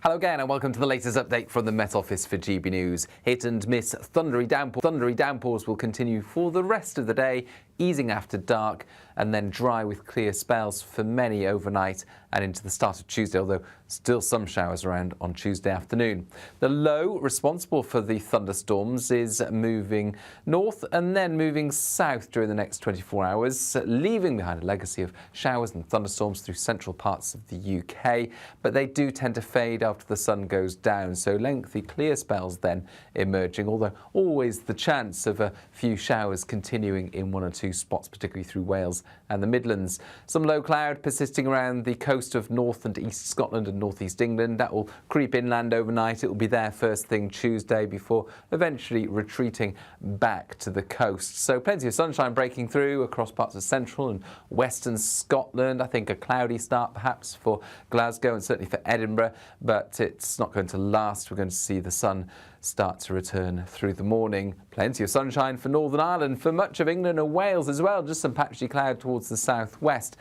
Hello again and welcome to the latest update from the Met Office for GB News. Hit and miss thundery downpours will continue for the rest of the day, easing after dark and then dry with clear spells for many overnight and into the start of Tuesday, although still some showers around on Tuesday afternoon. The low responsible for the thunderstorms is moving north and then moving south during the next 24 hours, leaving behind a legacy of showers and thunderstorms through central parts of the UK, but they do tend to fade after the sun goes down, so lengthy clear spells then emerging, although always the chance of a few showers continuing in one or two spots, particularly through Wales and the Midlands. Some low cloud persisting around the coast of North and East Scotland and North East England. That will creep inland overnight. It will be there first thing Tuesday before eventually retreating back to the coast. So plenty of sunshine breaking through across parts of central and western Scotland. I think a cloudy start perhaps for Glasgow and certainly for Edinburgh, but it's not going to last. We're going to see the sun start to return through the morning. Plenty of sunshine for Northern Ireland, for much of England and Wales as well. Just some patchy cloud towards the southwest.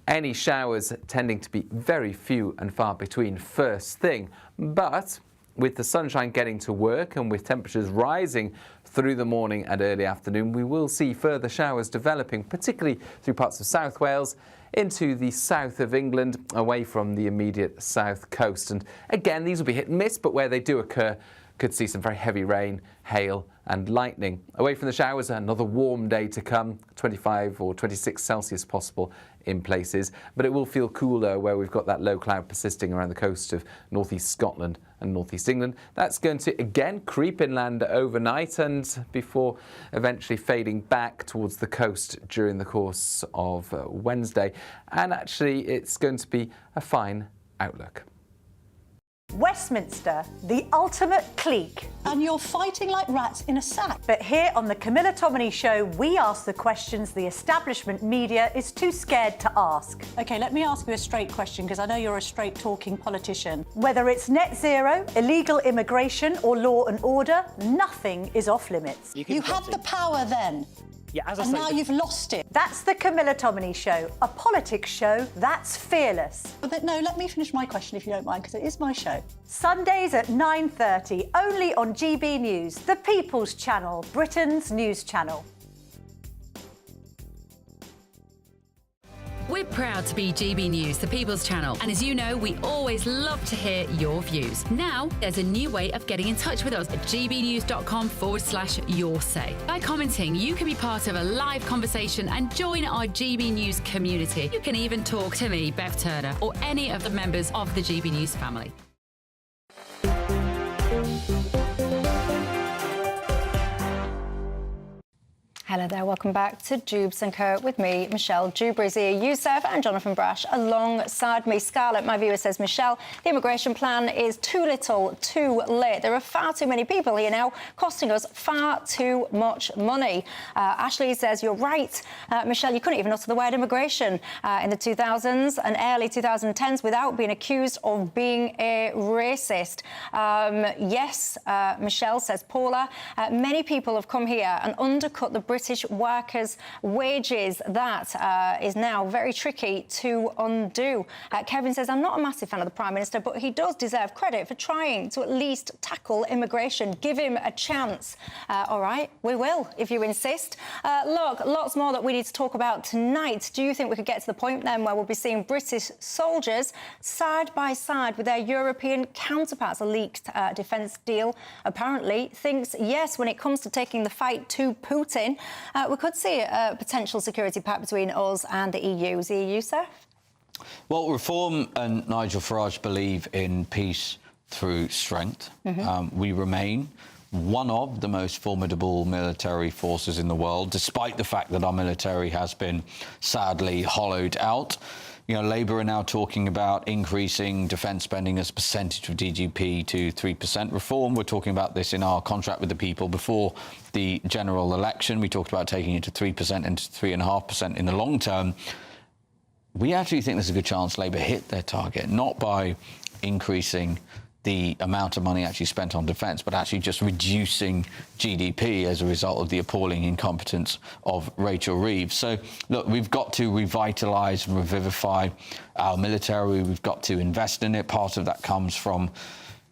Any showers tending to be very few and far between first thing, but with the sunshine getting to work and with temperatures rising through the morning and early afternoon, we will see further showers developing, particularly through parts of South Wales into the south of England, away from the immediate south coast. And again, these will be hit and miss, but where they do occur, could see some very heavy rain, hail and lightning. Away from the showers, another warm day to come, 25 or 26 Celsius possible in places, but it will feel cooler where we've got that low cloud persisting around the coast of northeast Scotland and northeast England. That's going to again creep inland overnight and before eventually fading back towards the coast during the course of Wednesday. And actually it's going to be a fine outlook. Westminster, the ultimate clique. And you're fighting like rats in a sack. But here on the Camilla Tominey Show, we ask the questions the establishment media is too scared to ask. OK, let me ask you a straight question, because I know you're a straight-talking politician. Whether it's net zero, illegal immigration or law and order, nothing is off limits. You had the power then. Yeah, as I and say, now you've lost it. That's the Camilla Tominey Show, a politics show that's fearless. But no, let me finish my question if you don't mind, because it is my show. Sundays at 9:30, only on GB News, the People's Channel, Britain's news channel. We're proud to be GB News, the People's Channel. And as you know, we always love to hear your views. Now, there's a new way of getting in touch with us at gbnews.com/yoursay. By commenting, you can be part of a live conversation and join our GB News community. You can even talk to me, Bev Turner, or any of the members of the GB News family. Hello there, welcome back to Dewbs Co with me, Michelle Dewberry, Zia Youssef and Jonathan Brash alongside me. Scarlett, my viewer, says, Michelle, the immigration plan is too little, too late. There are far too many people here now, costing us far too much money. Ashley says, you're right, Michelle, you couldn't even utter the word immigration in the 2000s and early 2010s without being accused of being a racist. Yes, Michelle, says Paula, many people have come here and undercut the British workers' wages. That is now very tricky to undo. Kevin says, I'm not a massive fan of the Prime Minister, but he does deserve credit for trying to at least tackle immigration. Give him a chance. All right, we will, if you insist. Look, lots more that we need to talk about tonight. Do you think we could get to the point then where we'll be seeing British soldiers side by side with their European counterparts? A leaked defence deal apparently thinks, yes, when it comes to taking the fight to Putin, we could see a potential security pact between us and the EU. Zia Youssef? Well, Reform and Nigel Farage believe in peace through strength. We remain one of the most formidable military forces in the world, despite the fact that our military has been sadly hollowed out. You know, Labour are now talking about increasing defence spending as a percentage of GDP to 3%. Reform, we're talking about this in our contract with the people before the general election. We talked about taking it to 3% and to 3.5% in the long term. We actually think there's a good chance Labour hit their target, not by increasing the amount of money actually spent on defence, but actually just reducing GDP as a result of the appalling incompetence of Rachel Reeves. So, look, we've got to revitalise and revivify our military. We've got to invest in it. Part of that comes from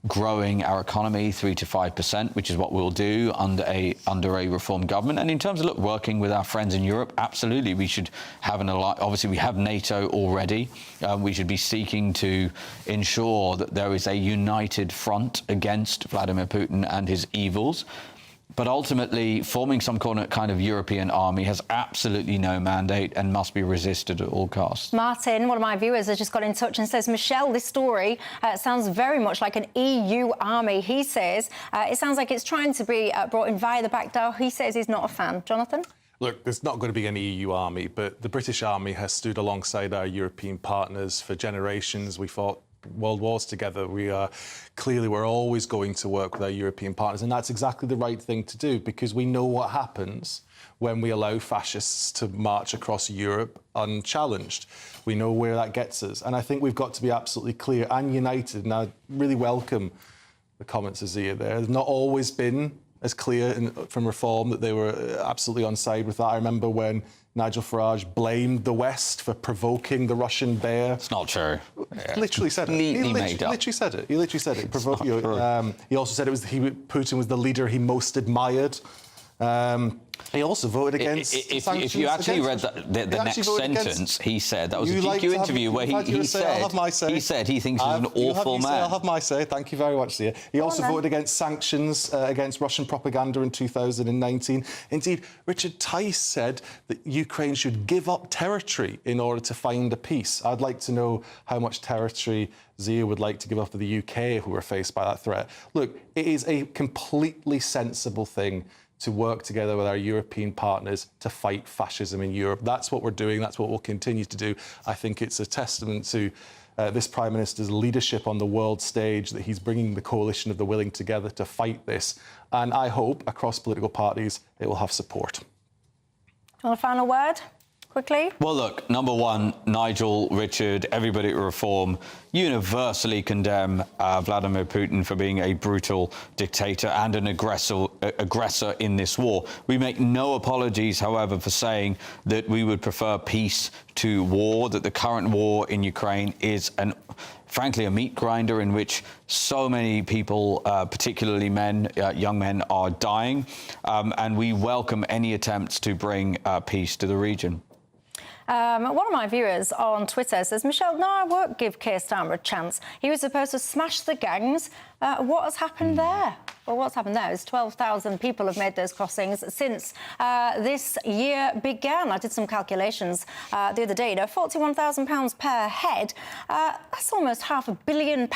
growing our economy 3 to 5%, which is what we'll do under a reform government. And in terms of, look, working with our friends in Europe, absolutely, we should have an alliance. Obviously, we have NATO already. We should be seeking to ensure that there is a united front against Vladimir Putin and his evils. But ultimately, forming some kind of European army has absolutely no mandate and must be resisted at all costs. Martin, one of my viewers, has just got in touch and says, Michelle, this story sounds very much like an EU army. He says it sounds like it's trying to be brought in via the back door. He says he's not a fan. Jonathan? Look, there's not going to be an EU army, but the British Army has stood alongside our European partners for generations. We fought world wars together. We're always going to work with our European partners, and that's exactly the right thing to do, because we know what happens when we allow fascists to march across Europe unchallenged. We know where that gets us, and I think we've got to be absolutely clear and united. And I really welcome the comments of Zia there. They've not always been as clear from Reform that they were absolutely on side with that. I remember when Nigel Farage blamed the West for provoking the Russian bear. It's not true. He literally said it. He literally said it. He literally said it. He also said Putin was the leader he most admired. He also voted against sanctions. If you actually read the next sentence, he said, that was a GQ interview where he said he thinks he's an awful man. I'll have my say. Thank you very much, Zia. He also voted against sanctions against Russian propaganda in 2019. Indeed, Richard Tice said that Ukraine should give up territory in order to find a peace. I'd like to know how much territory Zia would like to give up to the UK if we were faced by that threat. Look, it is a completely sensible thing to work together with our European partners to fight fascism in Europe. That's what we're doing. That's what we'll continue to do. I think it's a testament to this Prime Minister's leadership on the world stage that he's bringing the coalition of the willing together to fight this. And I hope across political parties it will have support. Do you want a final word? Quickly? Well, look, number one, Nigel, Richard, everybody at Reform universally condemn Vladimir Putin for being a brutal dictator and an aggressor in this war. We make no apologies, however, for saying that we would prefer peace to war, that the current war in Ukraine is frankly, a meat grinder in which so many people, particularly men, young men, are dying. And we welcome any attempts to bring peace to the region. One of my viewers on Twitter says, Michelle, no, I won't give Keir Starmer a chance. He was supposed to smash the gangs. What has happened there? Well, what's happened there is 12,000 people have made those crossings since this year began. I did some calculations the other day. £41,000 per head. That's almost £500 million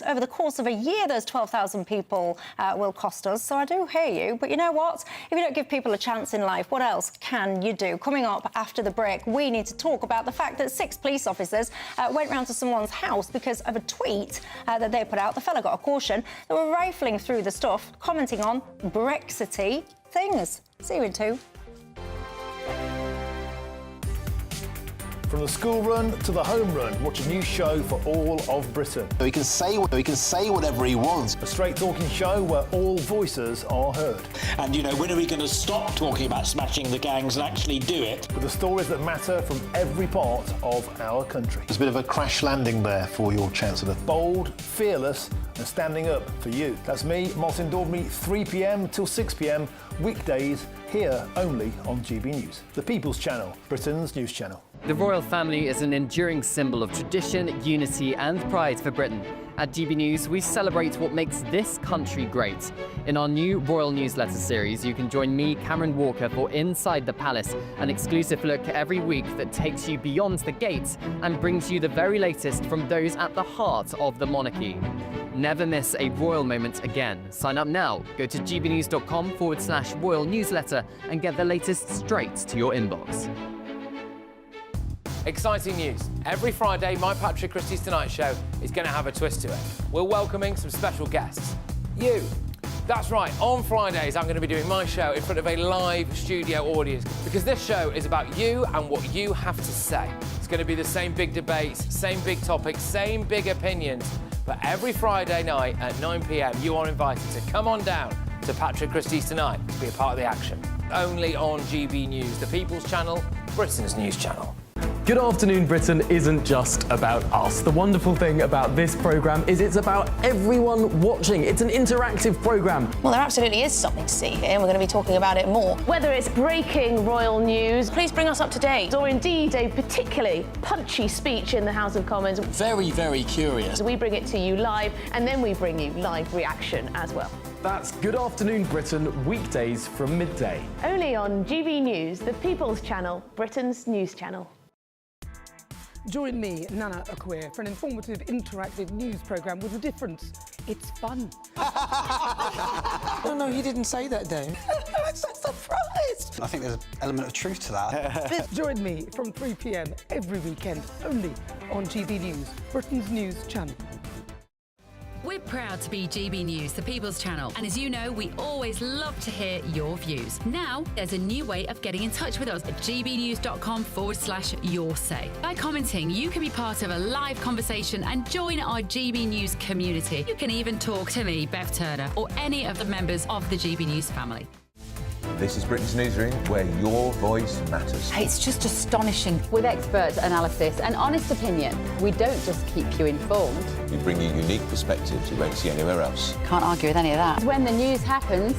over the course of a year. Those 12,000 people will cost us. So I do hear you. But you know what? If you don't give people a chance in life, what else can you do? Coming up after the break, we need to talk about the fact that 6 police officers went round to someone's house because of a tweet that they put out. The fella got a caution. They were rifling through the stuff, commenting on Brexity things. See you in 2. From the school run to the home run, watch a new show for all of Britain. He can say whatever he wants. A straight-talking show where all voices are heard. And, you know, when are we going to stop talking about smashing the gangs and actually do it? With the stories that matter from every part of our country. There's a bit of a crash landing there for your Chancellor. Bold, fearless and standing up for you. That's me, Martin Dewbberry, 3 p.m. till 6 p.m, weekdays, here only on GB News. The People's Channel, Britain's news channel. The royal family is an enduring symbol of tradition, unity and pride for Britain. At GB News, we celebrate what makes this country great. In our new royal newsletter series, you can join me, Cameron Walker, for Inside the Palace, an exclusive look every week that takes you beyond the gates and brings you the very latest from those at the heart of the monarchy. Never miss a royal moment again. Sign up now. Go to gbnews.com/royal newsletter and get the latest straight to your inbox. Exciting news. Every Friday, my Patrick Christie's Tonight Show is going to have a twist to it. We're welcoming some special guests. You. That's right, on Fridays I'm going to be doing my show in front of a live studio audience because this show is about you and what you have to say. It's going to be the same big debates, same big topics, same big opinions. But every Friday night at 9 p.m, you are invited to come on down to Patrick Christie's Tonight to be a part of the action. Only on GB News, the People's Channel, Britain's news channel. Good Afternoon Britain isn't just about us. The wonderful thing about this programme is it's about everyone watching. It's an interactive programme. Well, there absolutely is something to see here, and we're going to be talking about it more. Whether it's breaking royal news, please bring us up to date, or indeed a particularly punchy speech in the House of Commons. Very, very curious. We bring it to you live, and then we bring you live reaction as well. That's Good Afternoon Britain, weekdays from midday. Only on GB News, the People's Channel, Britain's news channel. Join me, Nana Akwe, for an informative, interactive news programme with a difference. It's fun. No, he didn't say that, Dave. I'm so surprised. I think there's an element of truth to that. Join me from 3 p.m. every weekend, only on GB News, Britain's news channel. We're proud to be GB News, the People's Channel. And as you know, we always love to hear your views. Now, there's a new way of getting in touch with us at gbnews.com/your say. By commenting, you can be part of a live conversation and join our GB News community. You can even talk to me, Bev Turner, or any of the members of the GB News family. This is Britain's Newsroom, where your voice matters. It's just astonishing. With expert analysis and honest opinion, we don't just keep you informed. We bring you unique perspectives you won't see anywhere else. Can't argue with any of that. When the news happens,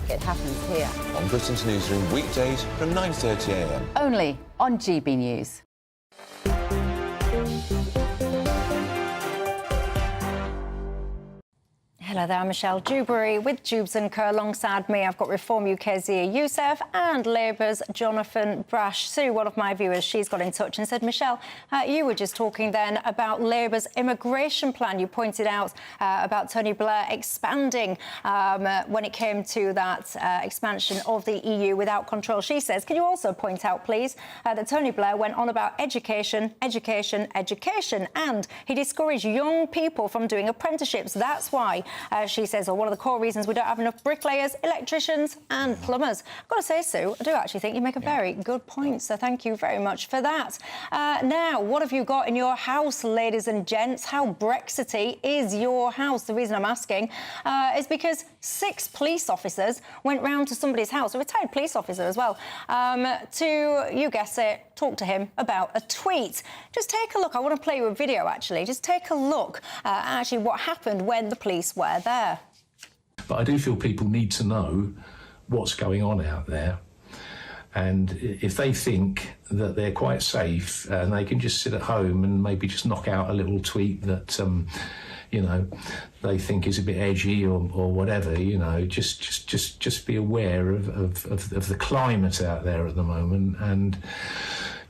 it happens here. On Britain's Newsroom, weekdays from 9:30 a.m. Only on GB News. Hello there, I'm Michelle Dewberry with Dewbs Co. Alongside me, I've got Reform UK's Zia Youssef and Labour's Jonathan Brash. Sue, one of my viewers, she's got in touch and said, Michelle, you were just talking then about Labour's immigration plan. You pointed out about Tony Blair expanding when it came to that expansion of the EU without control. She says, can you also point out, please, that Tony Blair went on about education, education, education, and he discouraged young people from doing apprenticeships. That's why she says, one of the core reasons we don't have enough bricklayers, electricians and plumbers. I've got to say, Sue, I do actually think you make a very good point, so thank you very much for that. Now, what have you got in your house, ladies and gents? How Brexity is your house? The reason I'm asking is because 6 police officers went round to somebody's house, a retired police officer as well, to, you guess it, talk to him about a tweet. Just take a look. I want to play you a video, actually. Just take a look at actually what happened when the police were there. But I do feel people need to know what's going on out there. And if they think that they're quite safe and they can just sit at home and maybe just knock out a little tweet that, you know, they think is a bit edgy or whatever, you know, just be aware of the climate out there at the moment. And,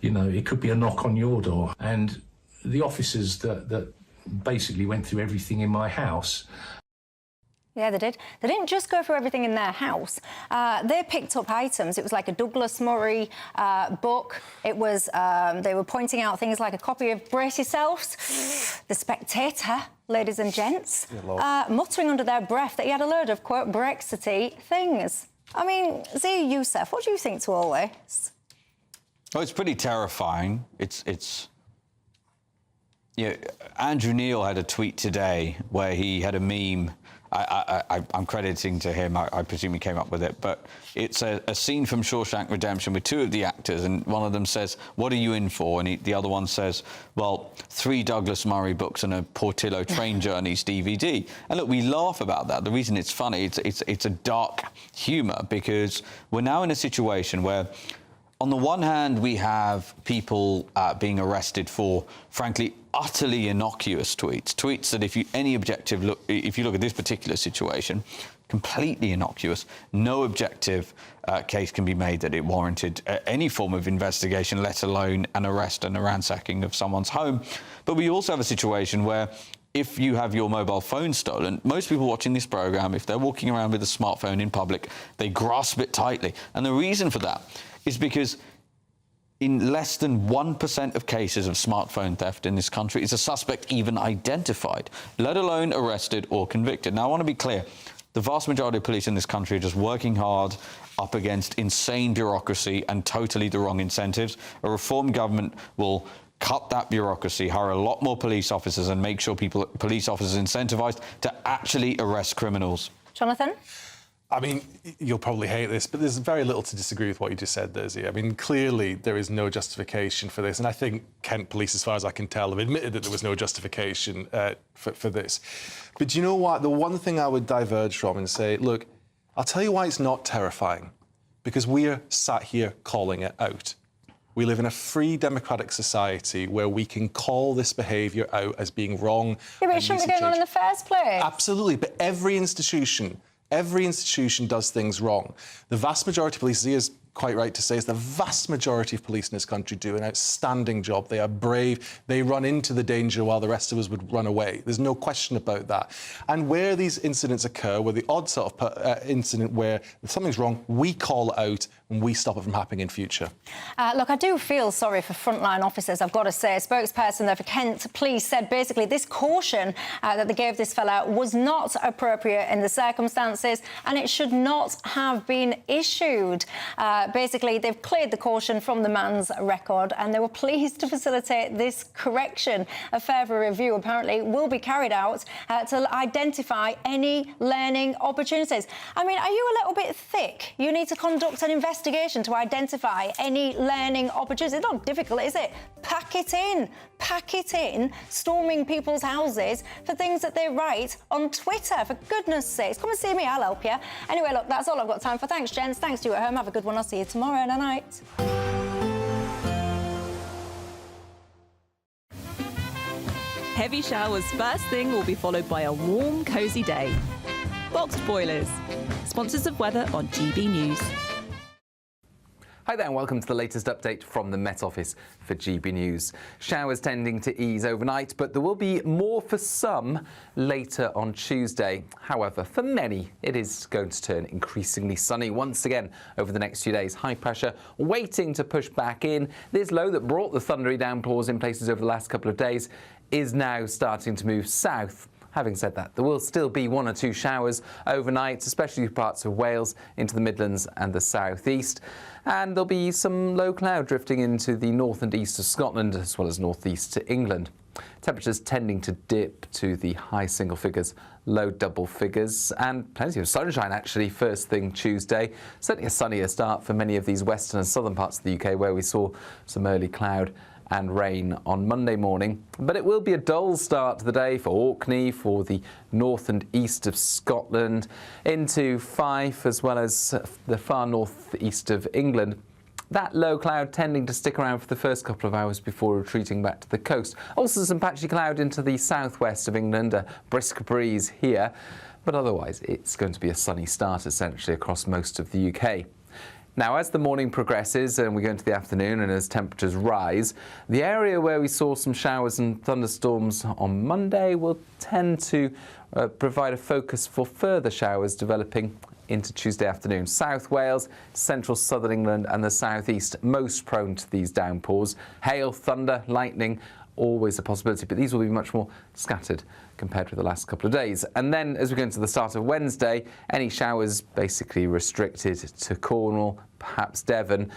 you know, it could be a knock on your door. And the officers that basically went through everything in my house. Yeah, they did. They didn't just go through everything in their house. They picked up items. It was like a Douglas Murray book. It was, they were pointing out things like a copy of Brace Yourselves, The Spectator, ladies and gents, muttering under their breath that he had a load of, quote, Brexity things. I mean, Zia Youssef, what do you think to all this? Well, it's pretty terrifying. It's you know, Andrew Neil had a tweet today where he had a meme. I'm crediting to him. I presume he came up with it. But it's a scene from Shawshank Redemption with 2 of the actors, and one of them says, "What are you in for?" And the other one says, "Well, 3 Douglas Murray books and a Portillo Train Journeys DVD." And look, we laugh about that. The reason it's funny, it's a dark humour, because we're now in a situation where on the one hand, we have people being arrested for, frankly, utterly innocuous tweets that if you look at this particular situation, completely innocuous, no objective case can be made that it warranted any form of investigation, let alone an arrest and a ransacking of someone's home. But we also have a situation where if you have your mobile phone stolen, most people watching this program, if they're walking around with a smartphone in public, they grasp it tightly. And the reason for that is because in less than 1% of cases of smartphone theft in this country is a suspect even identified, let alone arrested or convicted. Now, I want to be clear. The vast majority of police in this country are just working hard up against insane bureaucracy and totally the wrong incentives. A reform government will cut that bureaucracy, hire a lot more police officers and make sure police officers are incentivised to actually arrest criminals. Jonathan? I mean, you'll probably hate this, but there's very little to disagree with what you just said, Daisy. I mean, clearly there is no justification for this, and I think Kent Police, as far as I can tell, have admitted that there was no justification for this. But do you know what? The one thing I would diverge from and say, look, I'll tell you why it's not terrifying, because we are sat here calling it out. We live in a free democratic society where we can call this behaviour out as being wrong. Yeah, but it shouldn't be going on in the first place. Absolutely, but every institution does things wrong. The vast majority of police, Zia is quite right to say, is the vast majority of police in this country do an outstanding job. They are brave. They run into the danger while the rest of us would run away. There's no question about that. And where these incidents occur, where the odd sort of incident where something's wrong, we call it out and we stop it from happening in future. Look, I do feel sorry for frontline officers, I've got to say. A spokesperson there for Kent Police said basically this caution that they gave this fella was not appropriate in the circumstances and it should not have been issued. Basically, they've cleared the caution from the man's record and they were pleased to facilitate this correction. A further review apparently will be carried out to identify any learning opportunities. I mean, are you a little bit thick? You need to conduct an investigation to identify any learning opportunities. It's not difficult, is it? Pack it in, storming people's houses for things that they write on Twitter, for goodness sakes. Come and see me, I'll help you. Anyway, look, that's all I've got time for. Thanks, gents. Thanks to you at home. Have a good one. I'll see you tomorrow night. Heavy showers first thing will be followed by a warm, cosy day. Boxed boilers, sponsors of weather on GB News. Hi there and welcome to the latest update from the Met Office for GB News. Showers tending to ease overnight, but there will be more for some later on Tuesday. However, for many, it is going to turn increasingly sunny once again over the next few days. High pressure waiting to push back in. This low that brought the thundery downpours in places over the last couple of days is now starting to move south. Having said that, there will still be 1 or 2 showers overnight, especially parts of Wales into the Midlands and the southeast. And there'll be some low cloud drifting into the north and east of Scotland, as well as northeast to England. Temperatures tending to dip to the high single figures, low double figures, and plenty of sunshine actually first thing Tuesday. Certainly a sunnier start for many of these western and southern parts of the UK where we saw some early cloud and rain on Monday morning. But it will be a dull start to the day for Orkney, for the north and east of Scotland, into Fife, as well as the far north-east of England. That low cloud tending to stick around for the first couple of hours before retreating back to the coast. Also some patchy cloud into the southwest of England, a brisk breeze here. But otherwise, it's going to be a sunny start essentially across most of the UK. Now, as the morning progresses and we go into the afternoon and as temperatures rise, the area where we saw some showers and thunderstorms on Monday will tend to provide a focus for further showers developing into Tuesday afternoon. South Wales, central southern England and the southeast most prone to these downpours. Hail, thunder, lightning, always a possibility, but these will be much more scattered compared with the last couple of days. And then as we go into the start of Wednesday, any showers basically restricted to Cornwall, perhaps Devon,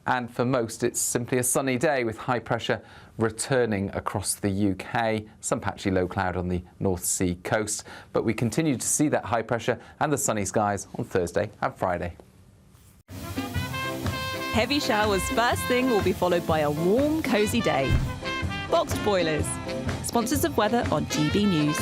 and for most it's simply a sunny day with high pressure returning across the UK, some patchy low cloud on the North Sea coast, but we continue to see that high pressure and the sunny skies on Thursday and Friday. Heavy showers first thing will be followed by a warm, cosy day. Boxed boilers, sponsors of weather on GB News.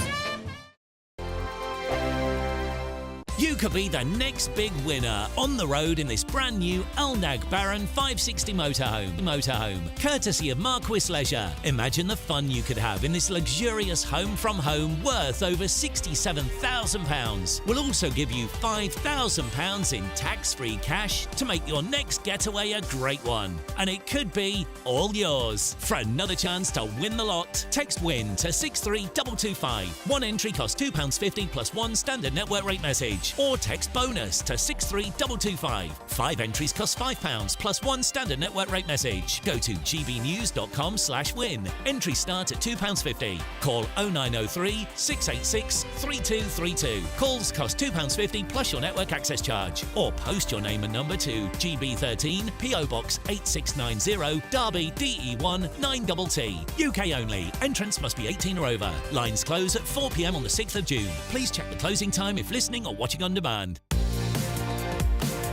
could be the next big winner on the road in this brand new Alnag Baron 560 motorhome, courtesy of Marquis Leisure. Imagine the fun you could have in this luxurious home from home worth over £67,000. We'll also give you £5,000 in tax-free cash to make your next getaway a great one. And it could be all yours. For another chance to win the lot, text WIN to 63225. One entry costs £2.50 plus one standard network rate message. Or text BONUS to 63225. 5 entries cost £5 plus one standard network rate message. Go to gbnews.com/win. Entries start at £2.50. Call 0903 686 3232. Calls cost £2.50 plus your network access charge. Or post your name and number to GB13 PO Box 8690 Derby DE1 9TT. UK only. Entrance must be 18 or over. Lines close at 4 p.m. on the 6th of June. Please check the closing time if listening or watching on demand.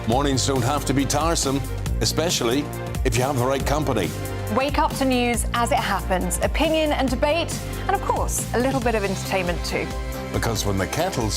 Mornings don't have to be tiresome, especially if you have the right company. Wake up to news as it happens, opinion and debate, and of course, a little bit of entertainment too. Because when the kettle's